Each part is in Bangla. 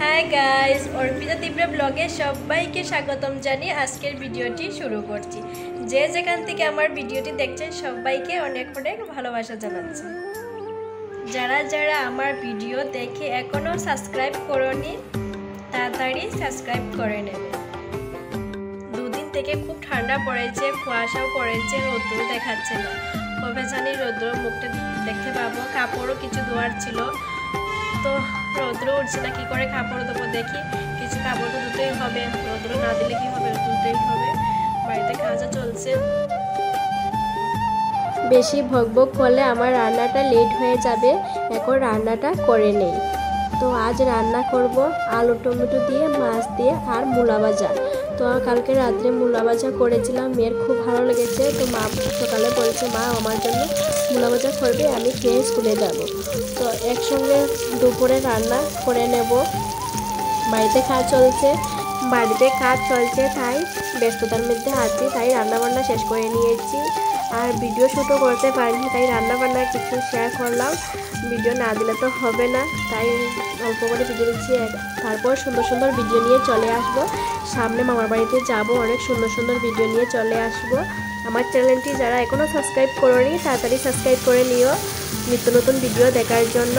হাই গাইস, অর্পিতা তীব্র ব্লগে সবাইকে স্বাগতম জানিয়ে আজকের ভিডিওটি শুরু করছি। যে যেখান থেকে আমার ভিডিওটি দেখছেন সবাইকে অনেক অনেক ভালোবাসা জানাচ্ছি। যারা যারা আমার ভিডিও দেখে এখনও সাবস্ক্রাইব করোনি তাড়াতাড়ি সাবস্ক্রাইব করে নেবে। দুদিন থেকে খুব ঠান্ডা পড়েছে, কুয়াশাও পড়েছে, রৌদ্র দেখাচ্ছে না। কবে জানি রৌদ্র মুখটা দেখতে পাবো। কাপড়ও কিছু ধোয়ার ছিল, তো রৌদ্র উঠছে না, কি করে কাপড় দেবো দেখি। কিছু কাপড় তো ধুতেই হবে, রৌদ্র না দিলে কি হবে, ধুতেই হবে। বাড়িতে কাজও চলছে। বেশি ভকভক করলে আমার রান্নাটা লেট হয়ে যাবে, এখন রান্নাটা করে নেই। তো আজ রান্না করব আলু টমেটো দিয়ে, মাছ দিয়ে আর মূলা ভাজা। তো কালকে রাত্রে মূলা ভাজা করেছিলাম, মেয়ের খুব ভালো লেগেছে। তো মা সকালে বলেছে মা আমার জন্য মূলা ভাজা করবে, আমি খেয়ে স্কুলে যাব। তো একসঙ্গে দুপুরে রান্না করে নেব। বাড়িতে কাজ চলছে তাই ব্যস্ততার মধ্যে আছি, তাই রান্নাবান্না শেষ করে নিয়েছি। আর ভিডিও শ্যুটও করতে পারিনি, তাই রান্নাবান্না কিছু শেয়ার করলাম। ভিডিও না দিলে তো হবে না, তাই অল্প করে ভিডিও দিচ্ছি। তারপর সুন্দর সুন্দর ভিডিও নিয়ে চলে আসব। সামনে মামার বাড়িতে যাব, অনেক সুন্দর সুন্দর ভিডিও নিয়ে চলে আসব। আমার চ্যানেলটি যারা এখনও সাবস্ক্রাইব করেনি তাড়াতাড়ি সাবস্ক্রাইব করে নিও নিত্য নতুন ভিডিও দেখার জন্য।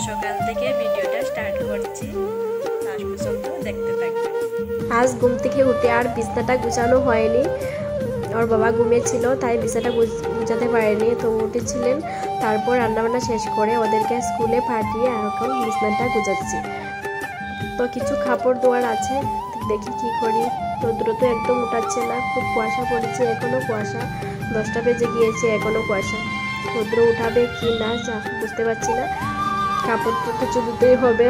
সকাল থেকে ভিডিওটা স্টার্ট করছি, লাস্ট পর্যন্ত দেখতে থাকবেন। আজ ঘুম থেকে উঠে আর বিছানাটা গুছানো হয়নি। ওর বাবা ঘুমিয়েছিল, তাই বিছানাটা গুছাতে পারেনি। তো উঠেছিলেন, তারপর রান্নাবান্না শেষ করে ওদেরকে স্কুলে পাঠিয়ে এখন বিছানাটা গুছাচ্ছি। তো কিছু কাপড় ধোয়ার আছে, দেখি কি করি। রৌদ্র তো একদম উঠাচ্ছে না, খুব কুয়াশা পড়েছে, এখনও কুয়াশা। 10টা বেজে গিয়েছে, এখনও কুয়াশা। রৌদ্র উঠাবে কি না বুঝতে পারছি না। কাপড় তো কিছু ধুতেই হবে।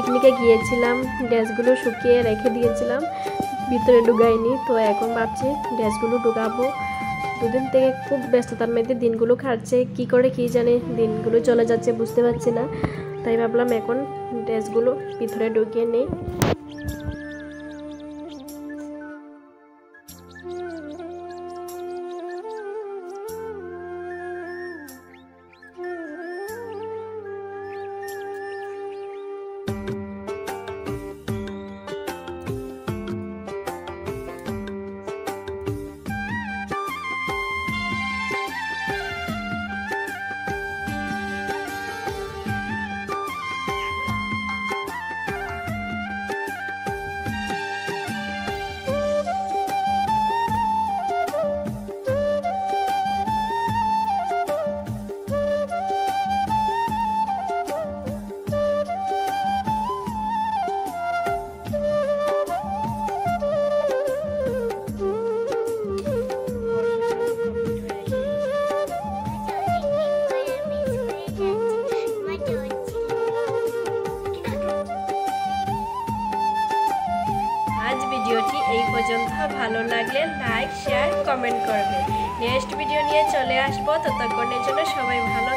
পিকনিকে গিয়েছিলাম, ড্রেসগুলো শুকিয়ে রেখে দিয়েছিলাম, ভিতরে ঢুকাইনি। তো এখন ভাবছি ড্রেসগুলো ঢুকাবো। দুদিন থেকে খুব ব্যস্ততার মধ্যে দিনগুলো কাটছে, কি করে কি জানি দিনগুলো চলে যাচ্ছে বুঝতে পারছি না। তাই ভাবলাম এখন ড্রেসগুলো ভিতরে ঢুকিয়ে নেই। আজ ভিডিওটি এই পর্যন্ত, ভালো লাগলে লাইক শেয়ার কমেন্ট করবে। নেক্সট ভিডিও নিয়ে চলে আসবো, ততক্ষণের জন্য সবাই ভালো